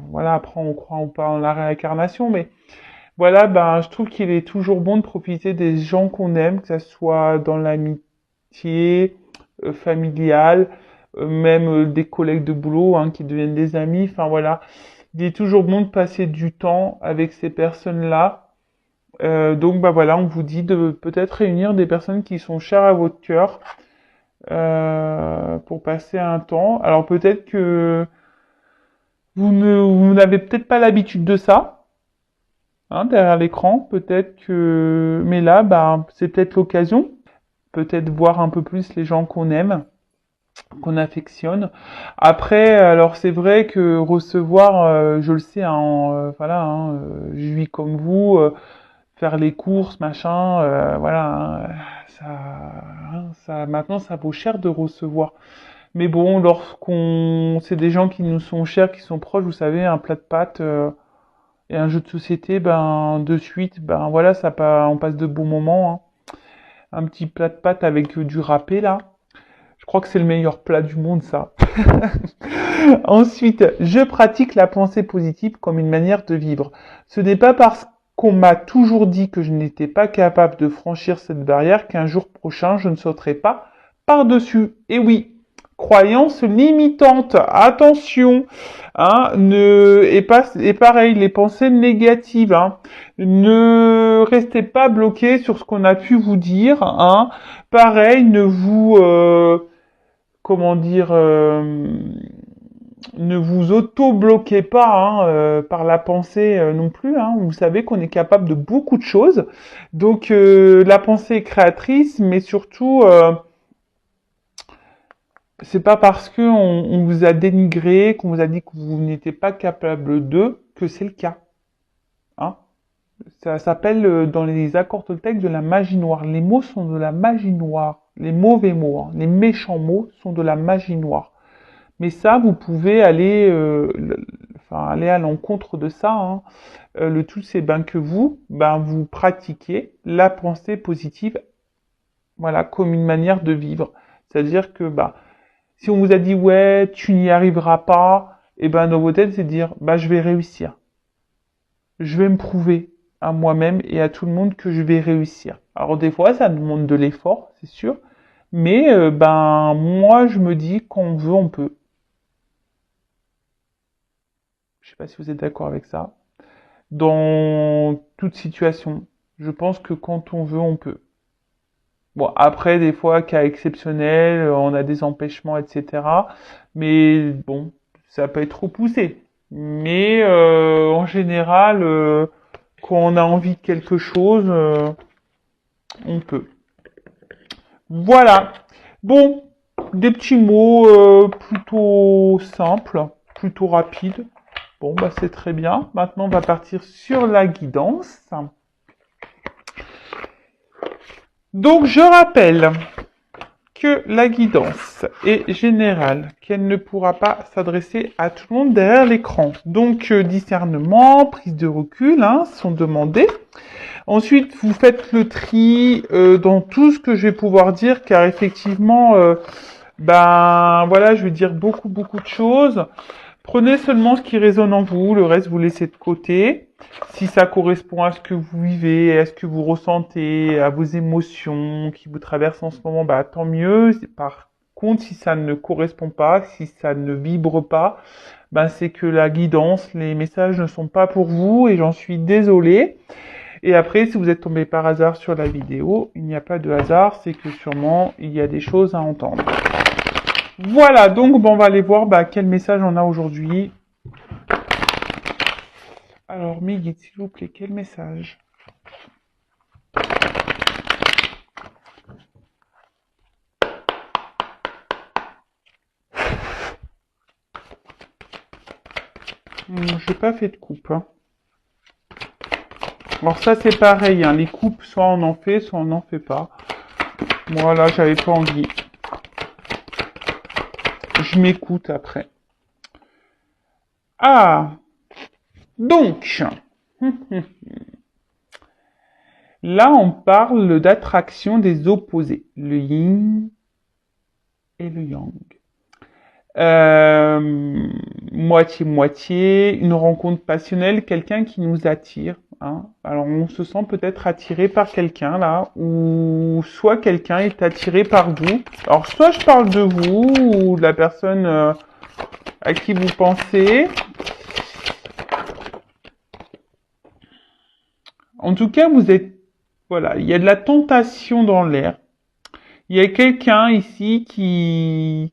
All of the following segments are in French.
voilà, après on croit ou pas en la réincarnation, mais voilà, ben, je trouve qu'il est toujours bon de profiter des gens qu'on aime, que ça soit dans l'amitié, familiale, même des collègues de boulot, hein, qui deviennent des amis. Enfin voilà, il est toujours bon de passer du temps avec ces personnes-là. Donc bah voilà, on vous dit de peut-être réunir des personnes qui sont chères à votre cœur pour passer un temps. Alors peut-être que vous n'avez peut-être pas l'habitude de ça, hein, derrière l'écran, peut-être que, mais là, bah, c'est peut-être l'occasion, peut-être voir un peu plus les gens qu'on aime, qu'on affectionne. Après, alors c'est vrai que recevoir, je le sais, hein, voilà, hein, je vis comme vous, faire les courses, machin, voilà, hein, maintenant ça vaut cher de recevoir. Mais bon, c'est des gens qui nous sont chers, qui sont proches, vous savez, un plat de pâtes. Et un jeu de société, ben, de suite, ben voilà, on passe de bons moments, hein. Un petit plat de pâtes avec du râpé, là. Je crois que c'est le meilleur plat du monde, ça. Ensuite, je pratique la pensée positive comme une manière de vivre. Ce n'est pas parce qu'on m'a toujours dit que je n'étais pas capable de franchir cette barrière qu'un jour prochain, je ne sauterai pas par-dessus. Et oui, croyance limitante. Attention, hein, et pareil, les pensées négatives, hein. Ne restez pas bloqué sur ce qu'on a pu vous dire, hein. Pareil, comment dire, ne vous auto-bloquez pas, hein, par la pensée non plus, hein. Vous savez qu'on est capable de beaucoup de choses. Donc la pensée est créatrice, mais surtout, c'est pas parce que on vous a dénigré, qu'on vous a dit que vous n'étiez pas capable de, que c'est le cas, hein. Ça s'appelle dans les accords Toltec de la magie noire. Les mots sont de la magie noire. Les mauvais mots, hein, les méchants mots sont de la magie noire. Mais ça, vous pouvez aller, aller à l'encontre de ça, hein. Le tout, c'est ben, que vous, ben, vous pratiquez la pensée positive, voilà, comme une manière de vivre. C'est-à-dire que, bah, si on vous a dit, ouais, tu n'y arriveras pas, et ben, dans vos têtes, c'est de dire, bah, je vais réussir. Je vais me prouver à moi-même et à tout le monde que je vais réussir. Alors, des fois, ça demande de l'effort, c'est sûr. Mais, ben, moi, je me dis, quand on veut, on peut. Je sais pas si vous êtes d'accord avec ça. Dans toute situation, je pense que quand on veut, on peut. Bon, après, des fois, cas exceptionnels, on a des empêchements, etc. Mais bon, ça peut être trop poussé. Mais en général, quand on a envie de quelque chose, on peut. Voilà. Bon, des petits mots plutôt simples, plutôt rapides. Bon, bah c'est très bien. Maintenant, on va partir sur la guidance. Donc, je rappelle que la guidance est générale, qu'elle ne pourra pas s'adresser à tout le monde derrière l'écran. Donc, discernement, prise de recul, hein, sont demandés. Ensuite, vous faites le tri dans tout ce que je vais pouvoir dire, car effectivement, ben voilà, je vais dire beaucoup de choses. Prenez seulement ce qui résonne en vous, le reste vous laissez de côté. Si ça correspond à ce que vous vivez, à ce que vous ressentez, à vos émotions qui vous traversent en ce moment, bah tant mieux. Par contre, si ça ne correspond pas, si ça ne vibre pas, ben c'est que la guidance, les messages ne sont pas pour vous et j'en suis désolée. Et après, si vous êtes tombé par hasard sur la vidéo, il n'y a pas de hasard, c'est que sûrement il y a des choses à entendre. Voilà, donc bon, on va aller voir quel message on a aujourd'hui. Alors, mes guides, s'il vous plaît, quel message? J'ai pas fait de coupe, hein. Alors ça, c'est pareil, hein, les coupes, soit on en fait, soit on n'en fait pas. Moi, là, j'avais pas envie. Je m'écoute après. Ah, donc, là, on parle d'attraction des opposés, le yin et le yang. Moitié-moitié, une rencontre passionnelle, quelqu'un qui nous attire. Hein. Alors on se sent peut-être attiré par quelqu'un là, ou soit quelqu'un est attiré par vous. Alors soit je parle de vous ou de la personne à qui vous pensez. En tout cas, vous êtes, voilà, il y a de la tentation dans l'air. Il y a quelqu'un ici qui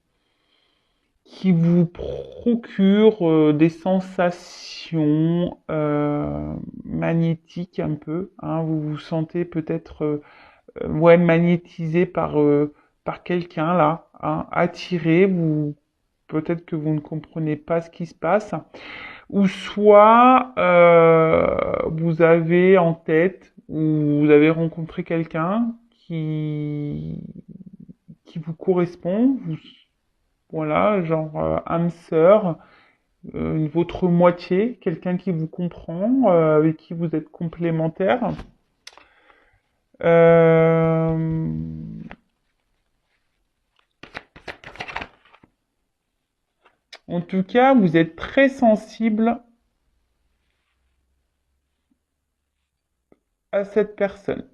vous procure des sensations magnétiques un peu. Hein, vous vous sentez peut-être ouais, magnétisé par quelqu'un là, hein, attiré. Vous peut-être que vous ne comprenez pas ce qui se passe. Ou soit vous avez en tête ou vous avez rencontré quelqu'un qui vous correspond. Vous, voilà, genre âme sœur, votre moitié, quelqu'un qui vous comprend, avec qui vous êtes complémentaire. Euh, En tout cas, vous êtes très sensible à cette personne.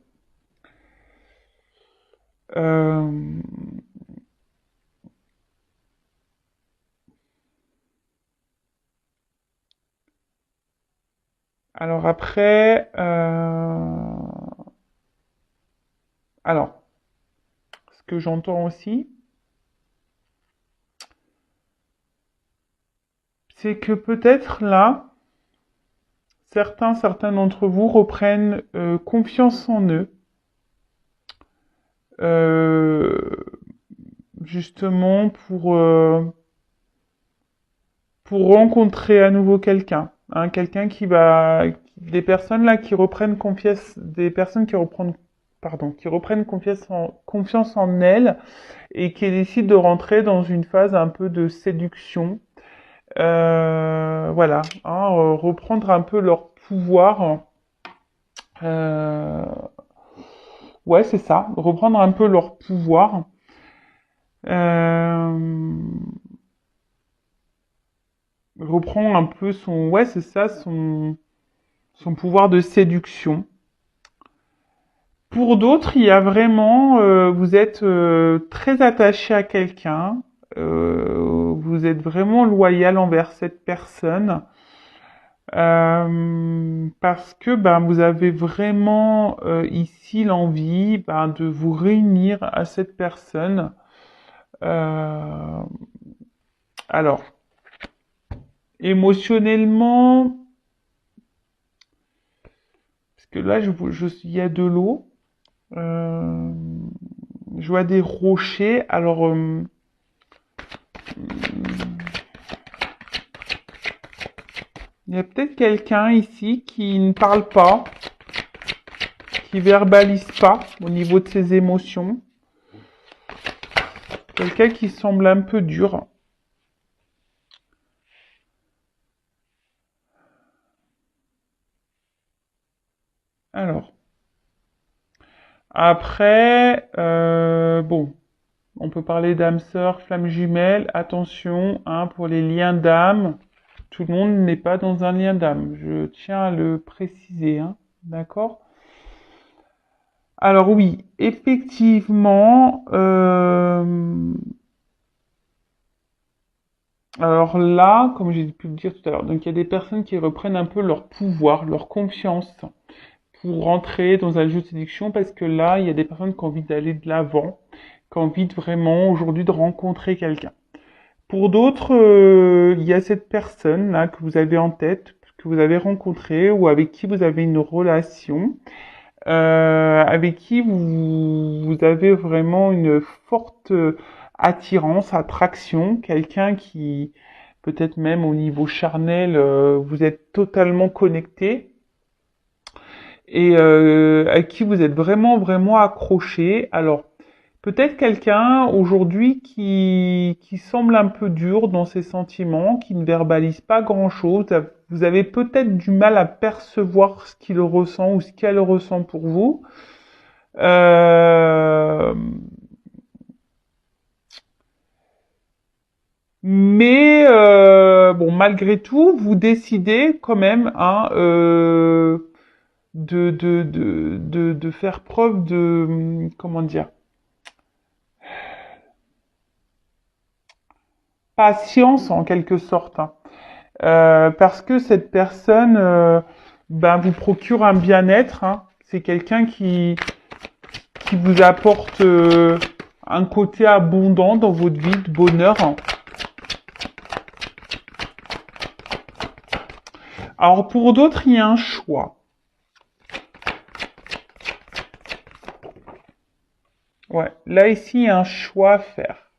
Euh, alors après, alors, ce que j'entends aussi, c'est que peut-être là, certains d'entre vous reprennent confiance en eux, euh, justement pour rencontrer à nouveau quelqu'un, hein, quelqu'un qui va, des personnes là qui reprennent confiance, des personnes qui reprennent, pardon, qui reprennent confiance en elles et qui décident de rentrer dans une phase un peu de séduction. Voilà, hein, reprendre un peu leur pouvoir. Euh, ouais, c'est ça, reprendre un peu leur pouvoir. Euh, reprendre un peu son, ouais, c'est ça, son pouvoir de séduction. Pour d'autres, il y a vraiment, vous êtes très attaché à quelqu'un, vous êtes vraiment loyal envers cette personne, parce que ben, vous avez vraiment ici l'envie ben, de vous réunir à cette personne. Euh, alors, émotionnellement, parce que là, il y a de l'eau, euh, je vois des rochers, alors... il y a peut-être quelqu'un ici qui ne parle pas, qui verbalise pas au niveau de ses émotions. Quelqu'un qui semble un peu dur. Alors, après, bon, on peut parler d'âme sœur, flamme jumelle. Attention, hein, pour les liens d'âme, tout le monde n'est pas dans un lien d'âme. Je tiens à le préciser, hein, d'accord? Alors oui, effectivement, alors là, comme j'ai pu le dire tout à l'heure, donc il y a des personnes qui reprennent un peu leur pouvoir, leur confiance pour rentrer dans un jeu de séduction parce que là, il y a des personnes qui ont envie d'aller de l'avant, qui ont envie de vraiment aujourd'hui de rencontrer quelqu'un. Pour d'autres, il y a cette personne là que vous avez en tête, que vous avez rencontrée ou avec qui vous avez une relation, avec qui vous avez vraiment une forte attirance, attraction, quelqu'un qui peut-être même au niveau charnel, vous êtes totalement connecté et à qui vous êtes vraiment accroché. Alors, peut-être quelqu'un aujourd'hui qui semble un peu dur dans ses sentiments, qui ne verbalise pas grand-chose. Vous avez peut-être du mal à percevoir ce qu'il ressent ou ce qu'elle ressent pour vous. Euh, Mais bon, malgré tout, vous décidez quand même hein, de faire preuve de comment dire patience en quelque sorte, hein. Parce que cette personne ben, vous procure un bien-être, hein. C'est quelqu'un qui vous apporte un côté abondant dans votre vie, de bonheur, hein. Alors pour d'autres, il y a un choix. Ouais, là ici, il y a un choix à faire.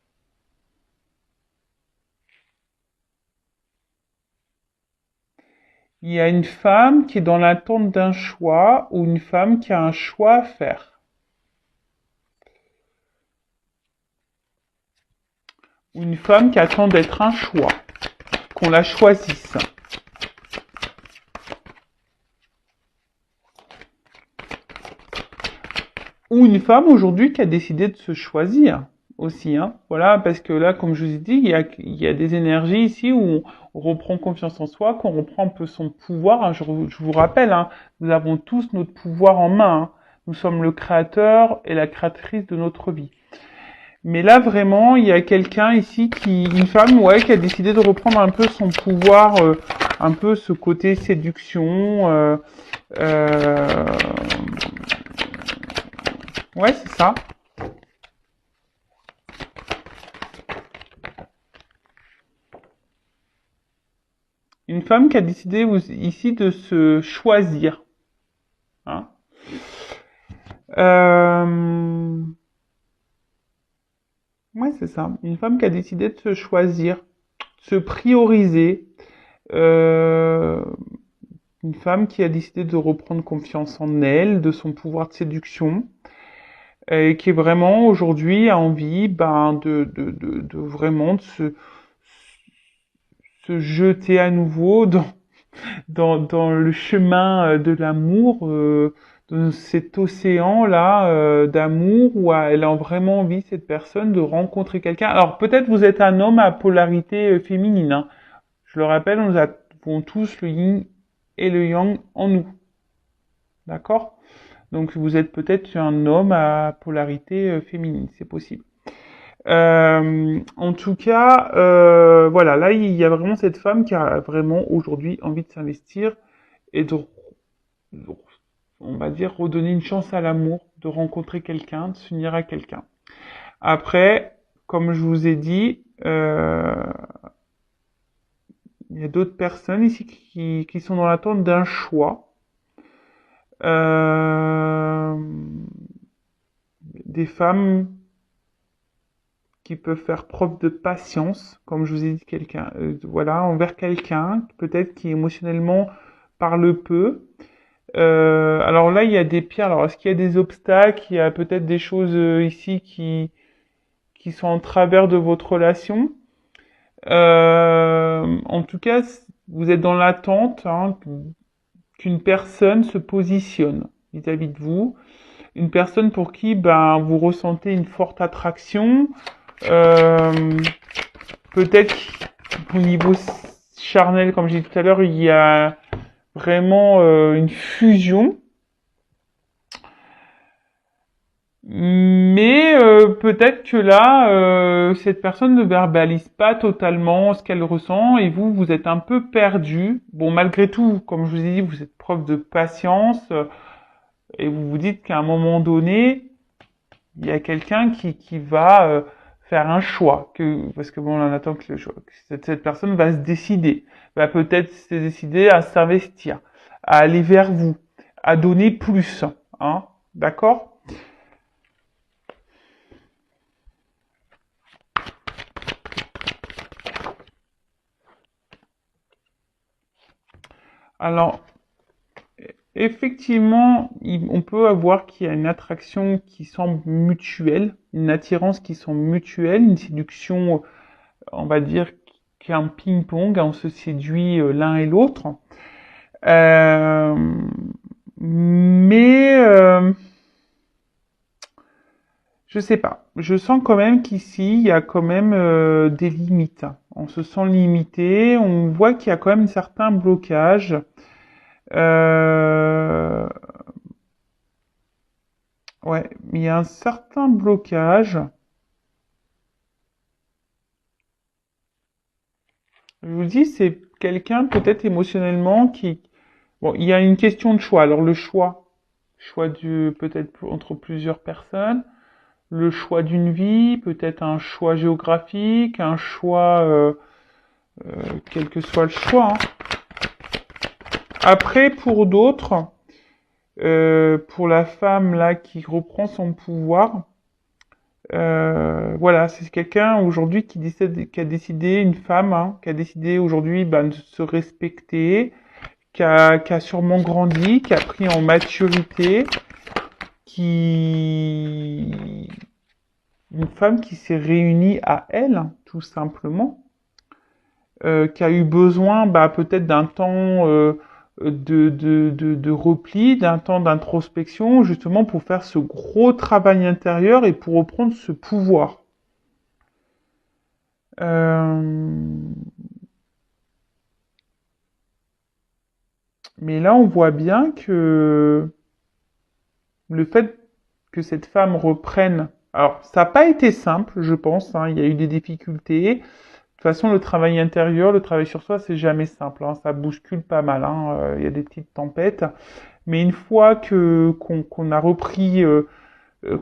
Il y a une femme qui est dans l'attente d'un choix ou une femme qui a un choix à faire. Ou une femme qui attend d'être un choix, qu'on la choisisse. Ou une femme aujourd'hui qui a décidé de se choisir aussi, hein. Voilà, parce que là, comme je vous ai dit, il y a des énergies ici où on reprend confiance en soi, qu'on reprend un peu son pouvoir, hein. Je vous rappelle, hein, nous avons tous notre pouvoir en main, hein. Nous sommes le créateur et la créatrice de notre vie. Mais là, vraiment, il y a quelqu'un ici une femme, ouais, qui a décidé de reprendre un peu son pouvoir, un peu ce côté séduction, euh, ouais, c'est ça. Une femme qui a décidé ici de se choisir, hein. Euh, ouais, c'est ça. Une femme qui a décidé de se choisir, de se prioriser. Euh, une femme qui a décidé de reprendre confiance en elle, de son pouvoir de séduction, et qui est vraiment aujourd'hui a envie ben, de vraiment de se jeter à nouveau dans le chemin de l'amour, dans cet océan-là d'amour où elle a vraiment envie, cette personne, de rencontrer quelqu'un. Alors peut-être vous êtes un homme à polarité féminine, hein. Je le rappelle, nous avons tous le yin et le yang en nous. D'accord? Donc vous êtes peut-être un homme à polarité féminine, c'est possible. En tout cas, voilà, là il y a vraiment cette femme qui a vraiment aujourd'hui envie de s'investir et on va dire, redonner une chance à l'amour, de rencontrer quelqu'un, de s'unir à quelqu'un. Après, comme je vous ai dit, il y a d'autres personnes ici qui sont dans l'attente d'un choix. Euh, des femmes qui peuvent faire preuve de patience, comme je vous ai dit, quelqu'un, voilà, envers quelqu'un, peut-être qui émotionnellement parle peu. Alors là, il y a des pierres. Alors, est-ce qu'il y a des obstacles? Il y a peut-être des choses ici qui sont en travers de votre relation. En tout cas, vous êtes dans l'attente hein, qu'une personne se positionne vis-à-vis de vous. Une personne pour qui ben, vous ressentez une forte attraction. Euh, peut-être au niveau charnel, comme j'ai dit tout à l'heure, il y a vraiment une fusion. Mais peut-être que là, cette personne ne verbalise pas totalement ce qu'elle ressent et vous êtes un peu perdu. Bon, malgré tout, comme je vous ai dit, vous êtes preuve de patience et vous vous dites qu'à un moment donné, il y a quelqu'un qui va faire un choix. Parce que bon, on attend que le choix, que cette personne va se décider, va peut-être se décider à s'investir, à aller vers vous, à donner plus. Hein, d'accord? Alors, effectivement, on peut avoir qu'il y a une attraction qui semble mutuelle, une attirance qui semble mutuelle, une séduction, on va dire, qui est un ping-pong, hein, on se séduit l'un et l'autre. Euh, mais Je sais pas. Je sens quand même qu'ici, il y a quand même des limites. On se sent limité. On voit qu'il y a quand même un certain blocage. Euh, ouais, il y a un certain blocage. Je vous dis, c'est quelqu'un peut-être émotionnellement qui... Bon, il y a une question de choix. Alors le choix peut-être entre plusieurs personnes, le choix d'une vie, peut-être un choix géographique, un choix, quel que soit le choix, hein. Après, pour d'autres, pour la femme là qui reprend son pouvoir, voilà, c'est quelqu'un aujourd'hui qui a décidé, une femme, hein, qui a décidé aujourd'hui de se respecter, qui a sûrement grandi, qui a pris en maturité, qui une femme qui s'est réunie à elle, tout simplement, qui a eu besoin peut-être d'un temps de repli, d'un temps d'introspection, justement pour faire ce gros travail intérieur et pour reprendre ce pouvoir. Euh, mais là, on voit bien que le fait que cette femme reprenne... Alors, ça n'a pas été simple, je pense, hein, il y a eu des difficultés. De toute façon, le travail intérieur, le travail sur soi, c'est jamais simple, hein, ça bouscule pas mal, hein, il y a des petites tempêtes. Mais une fois qu'on a repris,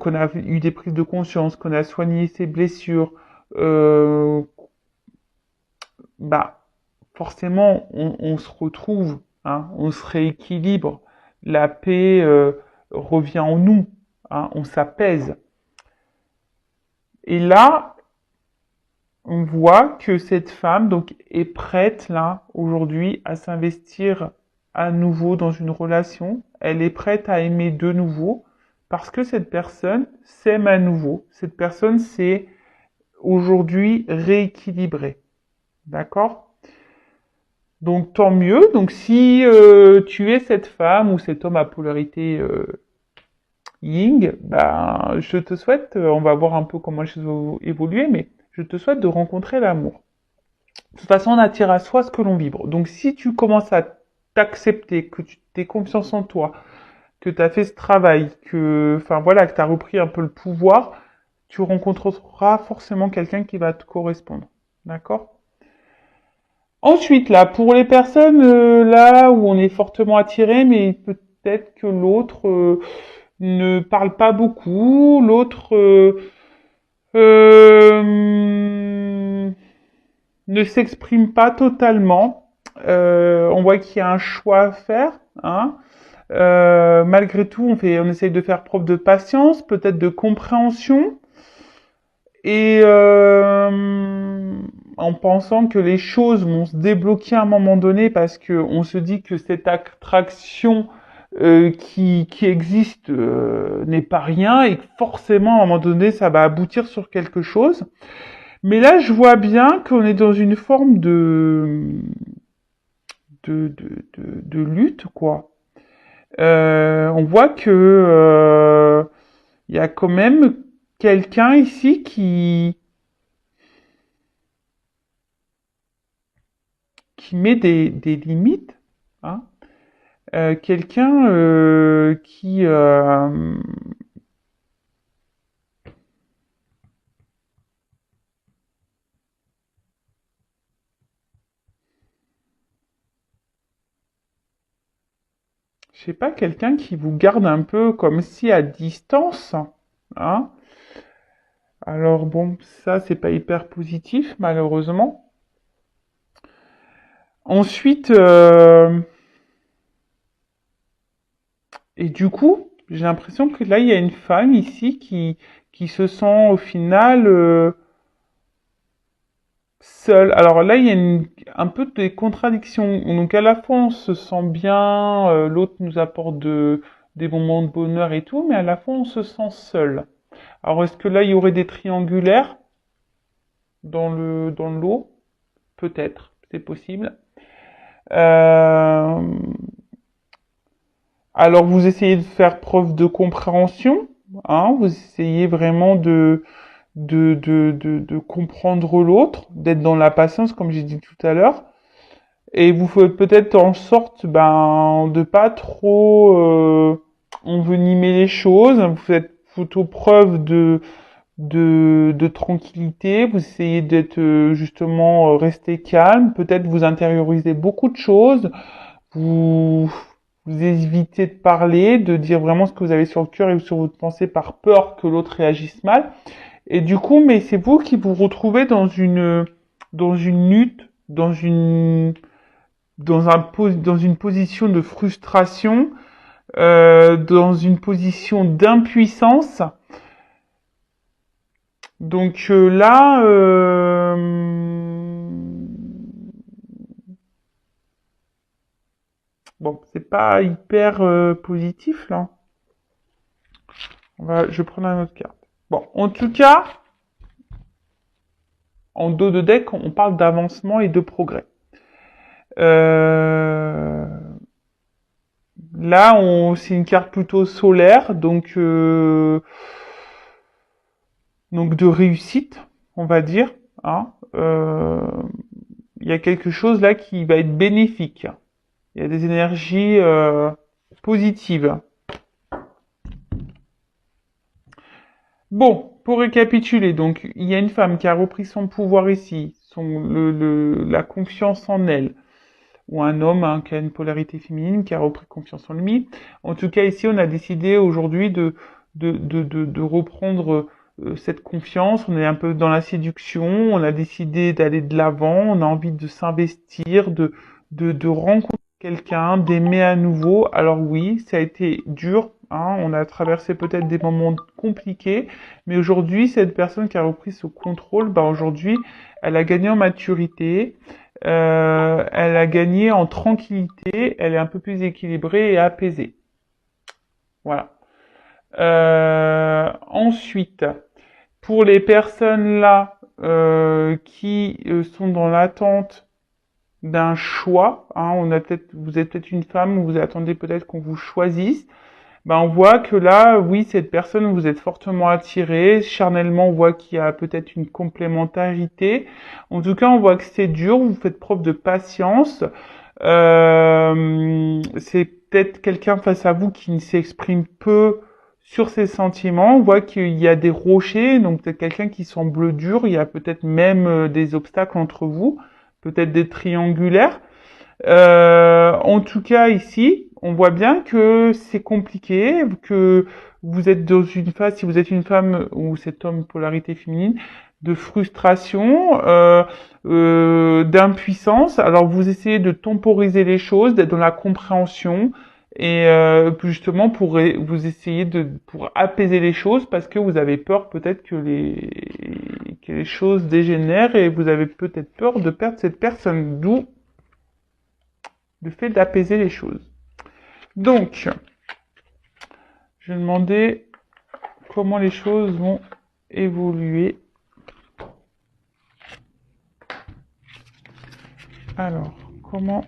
qu'on a eu des prises de conscience, qu'on a soigné ses blessures, euh, bah forcément on se retrouve, hein, on se rééquilibre, la paix revient en nous, hein, on s'apaise. Et là, on voit que cette femme donc est prête là aujourd'hui à s'investir à nouveau dans une relation. Elle est prête à aimer de nouveau parce que cette personne s'aime à nouveau. Cette personne s'est aujourd'hui rééquilibrée. D'accord? Donc tant mieux. Donc si tu es cette femme ou cet homme à polarité Ying, je te souhaite, on va voir un peu comment les choses vont évoluer, mais je te souhaite de rencontrer l'amour. De toute façon, on attire à soi ce que l'on vibre. Donc si tu commences à t'accepter, que tu aies confiance en toi, que tu as fait ce travail, enfin voilà, que tu as repris un peu le pouvoir, tu rencontreras forcément quelqu'un qui va te correspondre. D'accord? Ensuite, là, pour les personnes là où on est fortement attiré, mais peut-être que l'autre ne parle pas beaucoup, l'autre euh, ne s'exprime pas totalement. On voit qu'il y a un choix à faire, hein. Malgré tout, on essaye de faire preuve de patience, peut-être de compréhension, et en pensant que les choses vont se débloquer à un moment donné parce que on se dit que cette attraction qui existe n'est pas rien et que forcément à un moment donné ça va aboutir sur quelque chose. Mais là je vois bien qu'on est dans une forme de lutte quoi. On voit que il y a quand même quelqu'un ici qui met des limites, hein. Quelqu'un je sais pas, quelqu'un qui vous garde un peu comme si à distance, hein. Alors bon, ça c'est pas hyper positif malheureusement. Ensuite, et du coup, j'ai l'impression que là il y a une femme ici qui se sent au final seule. Alors là, il y a un peu des contradictions. Donc à la fois, on se sent bien, l'autre nous apporte des moments de bonheur et tout, mais à la fois, on se sent seul. Alors est-ce que là, il y aurait des triangulaires dans le lot? Peut-être, c'est possible. Euh, alors vous essayez de faire preuve de compréhension, hein, vous essayez vraiment de comprendre l'autre, d'être dans la patience, comme j'ai dit tout à l'heure. Et vous faites peut-être en sorte de pas trop envenimer les choses. Vous faites plutôt preuve de tranquillité. Vous essayez d'être justement rester calme. Peut-être vous intériorisez beaucoup de choses. Vous, vous évitez de parler, de dire vraiment ce que vous avez sur le cœur et sur votre pensée par peur que l'autre réagisse mal. Et du coup, mais c'est vous qui vous retrouvez dans une lutte, dans une position de frustration, dans une position d'impuissance. Donc là, bon, c'est pas hyper positif là. Je vais prendre une autre carte. Bon, en tout cas, en dos de deck, on parle d'avancement et de progrès. Euh, Là, c'est une carte plutôt solaire, donc de réussite, on va dire. Hein. Il y a quelque chose là qui va être bénéfique. Il y a des énergies positives. Bon, pour récapituler, donc il y a une femme qui a repris son pouvoir ici, la confiance en elle, ou un homme hein, qui a une polarité féminine, qui a repris confiance en lui. En tout cas, ici, on a décidé aujourd'hui de reprendre cette confiance. On est un peu dans la séduction, on a décidé d'aller de l'avant, on a envie de s'investir, de rencontrer quelqu'un, d'aimer à nouveau. Alors oui, ça a été dur, hein, on a traversé peut-être des moments compliqués, mais aujourd'hui, cette personne qui a repris ce contrôle, aujourd'hui, elle a gagné en maturité, elle a gagné en tranquillité, elle est un peu plus équilibrée et apaisée. Voilà. Ensuite, pour les personnes là qui sont dans l'attente d'un choix, hein, vous êtes peut-être une femme, vous attendez peut-être qu'on vous choisisse. On voit que là, oui, cette personne, vous êtes fortement attiré. Charnellement, on voit qu'il y a peut-être une complémentarité. En tout cas, on voit que c'est dur. Vous faites preuve de patience. C'est peut-être quelqu'un face à vous qui ne s'exprime peu sur ses sentiments. On voit qu'il y a des rochers, donc peut-être quelqu'un qui semble dur. Il y a peut-être même des obstacles entre vous, peut-être des triangulaires. En tout cas, ici, on voit bien que c'est compliqué, que vous êtes dans une phase, si vous êtes une femme ou cet homme polarité féminine, de frustration, d'impuissance. Alors, vous essayez de temporiser les choses, d'être dans la compréhension et justement vous essayez pour apaiser les choses parce que vous avez peur peut-être que les choses dégénèrent et vous avez peut-être peur de perdre cette personne. D'où le fait d'apaiser les choses. Donc, je vais demander comment les choses vont évoluer. Alors, comment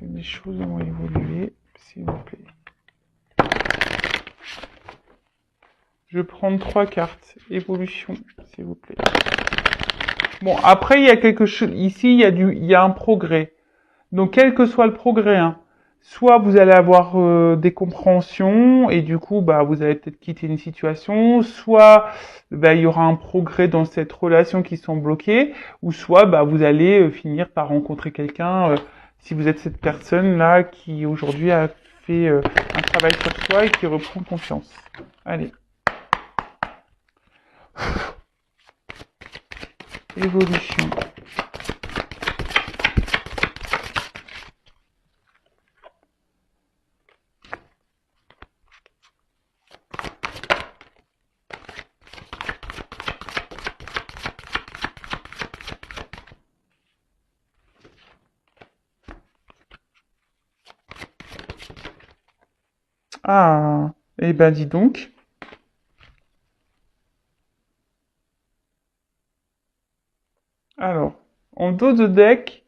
les choses vont évoluer, s'il vous plaît. Je vais prendre 3 cartes. Évolution, s'il vous plaît. Bon, après, il y a quelque chose. Ici, il y a un progrès. Donc, quel que soit le progrès, hein, soit vous allez avoir des compréhensions et du coup, vous allez peut-être quitter une situation, soit il y aura un progrès dans cette relation qui sont bloquées, ou soit vous allez finir par rencontrer quelqu'un, si vous êtes cette personne-là qui aujourd'hui a fait un travail sur soi et qui reprend confiance. Allez. Évolution. Ah, eh ben dis donc. Alors, en dos de deck,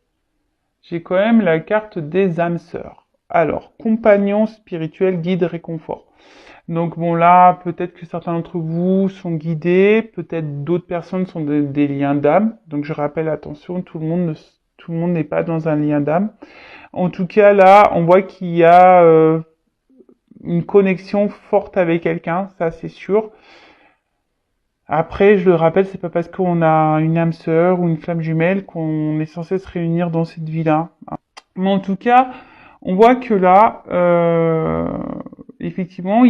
j'ai quand même la carte des âmes sœurs. Alors, compagnon spirituel, guide, réconfort. Donc bon là, peut-être que certains d'entre vous sont guidés, peut-être d'autres personnes sont des liens d'âme. Donc je rappelle, attention, tout le monde n'est pas dans un lien d'âme. En tout cas là, on voit qu'il y a une connexion forte avec quelqu'un, ça c'est sûr. Après, je le rappelle, c'est pas parce qu'on a une âme sœur ou une flamme jumelle qu'on est censé se réunir dans cette vie-là. Mais en tout cas, on voit que là, effectivement,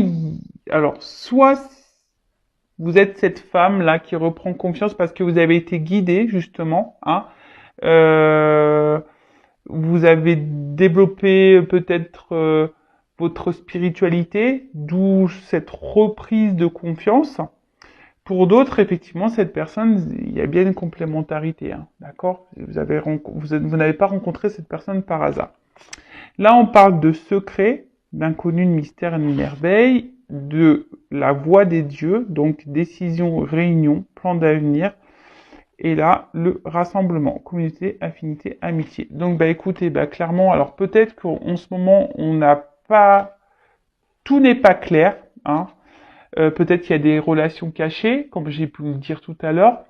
alors soit vous êtes cette femme-là qui reprend confiance parce que vous avez été guidée justement, hein. Euh, Vous avez développé peut-être votre spiritualité, d'où cette reprise de confiance. Pour d'autres, effectivement, cette personne, il y a bien une complémentarité, hein, d'accord? Vous n'avez pas rencontré cette personne par hasard. Là, on parle de secret, d'inconnu, de mystère et de merveille, de la voix des dieux, donc décision, réunion, plan d'avenir, et là, le rassemblement, communauté, affinité, amitié. Donc, bah écoutez, bah clairement, alors peut-être qu'en ce moment, on n'a pas, tout n'est pas clair, hein. Peut-être qu'il y a des relations cachées, comme j'ai pu le dire tout à l'heure.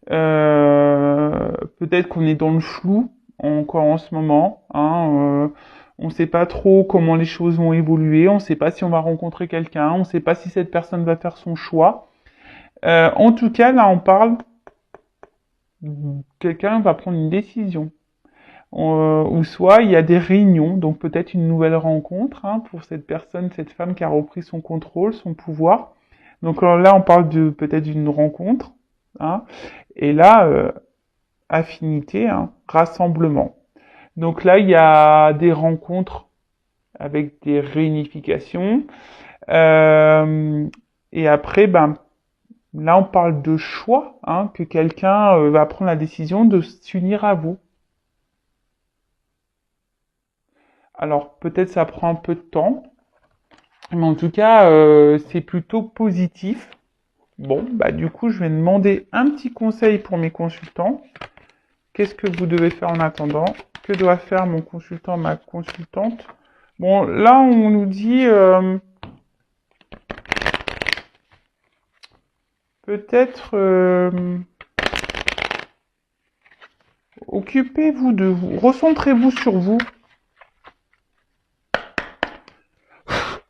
Peut-être qu'on est dans le flou encore en ce moment, hein. On ne sait pas trop comment les choses vont évoluer, on ne sait pas si on va rencontrer quelqu'un, on ne sait pas si cette personne va faire son choix. En tout cas, là, on parle, quelqu'un va prendre une décision. Ou soit il y a des réunions, donc peut-être une nouvelle rencontre, hein, pour cette personne, cette femme qui a repris son contrôle, son pouvoir. Donc là, on parle de peut-être d'une rencontre, hein, et là, affinité, hein, rassemblement. Donc là, il y a des rencontres avec des réunifications. Et après, ben, là, on parle de choix, hein, que quelqu'un va prendre la décision de s'unir à vous. Alors, peut-être ça prend un peu de temps, mais en tout cas, c'est plutôt positif. Bon, bah du coup, je vais demander un petit conseil pour mes consultants. Qu'est-ce que vous devez faire en attendant? Que doit faire mon consultant, ma consultante? Bon, là, on nous dit peut-être occupez-vous de vous, recentrez-vous sur vous.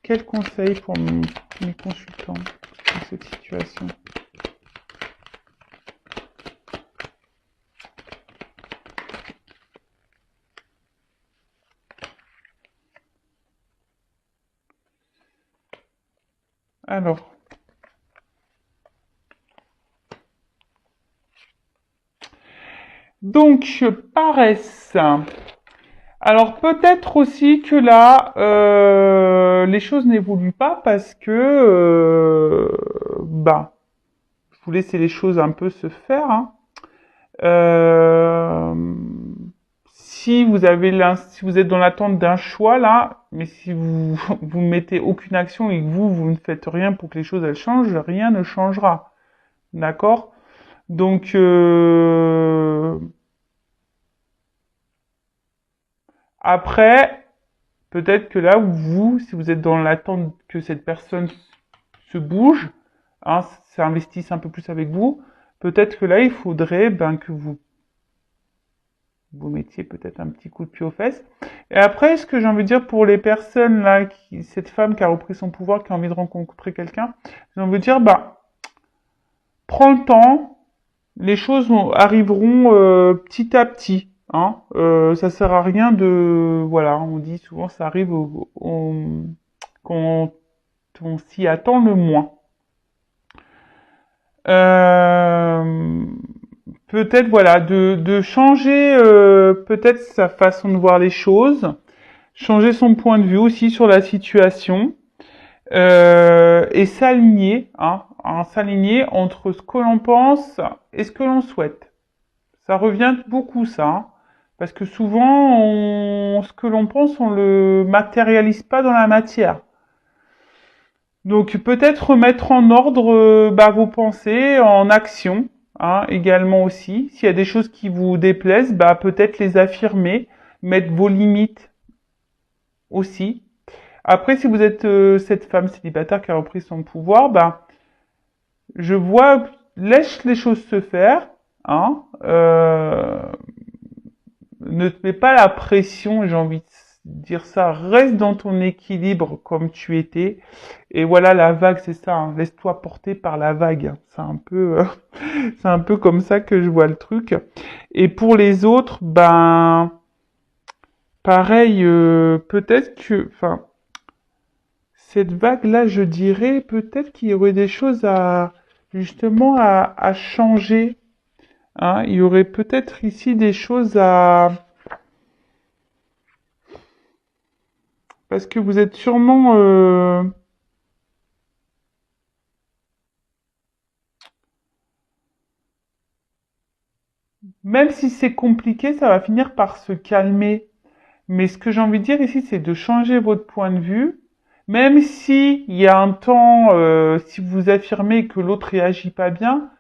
Quel conseil pour mes consultants dans cette situation? Alors, donc, paresse. Alors peut-être aussi que là, les choses n'évoluent pas parce que, bah, je vous laissez les choses un peu se faire, hein. Euh, si vous êtes dans l'attente d'un choix là, mais si vous mettez aucune action et que vous ne faites rien pour que les choses elles changent, rien ne changera, d'accord? Donc après, peut-être que là où si vous êtes dans l'attente que cette personne se bouge, hein, s'investisse un peu plus avec vous, peut-être que là il faudrait ben que vous mettiez peut-être un petit coup de pied aux fesses. Et après, ce que j'ai envie de dire pour les personnes là, cette femme qui a repris son pouvoir, qui a envie de rencontrer quelqu'un, j'ai envie de dire, bah, prends le temps, les choses arriveront petit à petit. Hein. Ça sert à rien de, voilà, on dit souvent, ça arrive quand on s'y attend le moins. Euh, Peut-être voilà de changer peut-être sa façon de voir les choses, changer son point de vue aussi sur la situation et s'aligner, s'aligner entre ce que l'on pense et ce que l'on souhaite. Ça revient beaucoup ça, hein, parce que souvent ce que l'on pense on le matérialise pas dans la matière. Donc peut-être remettre en ordre vos pensées en action, hein, également aussi. S'il y a des choses qui vous déplaisent, peut-être les affirmer, mettre vos limites aussi. Après, si vous êtes cette femme célibataire qui a repris son pouvoir, ben, je vois, laisse les choses se faire, hein, ne te mets pas la pression, j'ai envie de dire ça, reste dans ton équilibre comme tu étais. Et voilà, la vague, c'est ça, hein, laisse-toi porter par la vague. C'est un peu, c'est un peu comme ça que je vois le truc. Et pour les autres, ben, pareil, peut-être que, enfin, cette vague-là, je dirais, peut-être qu'il y aurait des choses à, justement, à changer. Hein. Il y aurait peut-être ici des choses à, parce que vous êtes sûrement, même si c'est compliqué, ça va finir par se calmer. Mais ce que j'ai envie de dire ici, c'est de changer votre point de vue. Même si il y a un temps, si vous affirmez que l'autre réagit pas bien,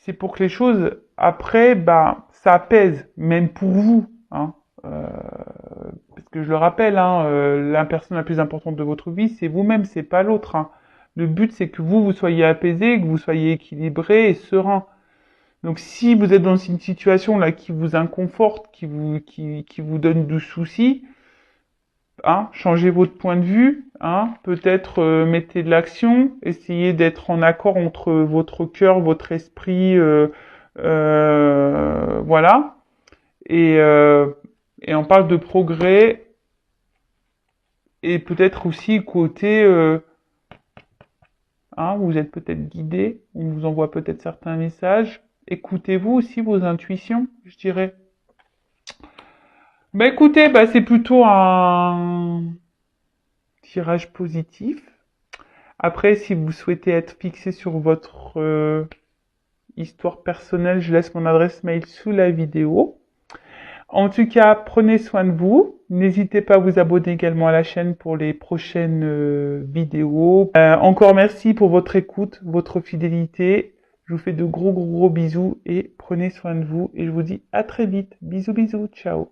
c'est pour que les choses, après, bah, ça apaise, même pour vous. Hein. Parce que je le rappelle, hein, la personne la plus importante de votre vie, c'est vous-même, c'est pas l'autre. Hein. Le but, c'est que vous soyez apaisé, que vous soyez équilibré et serein. Donc si vous êtes dans une situation là qui vous inconforte, qui vous donne du souci, hein, changez votre point de vue, hein, peut-être mettez de l'action, essayez d'être en accord entre votre cœur, votre esprit, voilà. Et, euh, et on parle de progrès et peut-être aussi côté, hein, vous êtes peut-être guidé, on vous envoie peut-être certains messages. Écoutez-vous aussi vos intuitions, je dirais. Bah écoutez, bah c'est plutôt un tirage positif. Après, si vous souhaitez être fixé sur votre histoire personnelle, je laisse mon adresse mail sous la vidéo. En tout cas, prenez soin de vous. N'hésitez pas à vous abonner également à la chaîne pour les prochaines vidéos. Encore merci pour votre écoute, votre fidélité. Je vous fais de gros bisous et prenez soin de vous. Et je vous dis à très vite. Bisous, bisous. Ciao.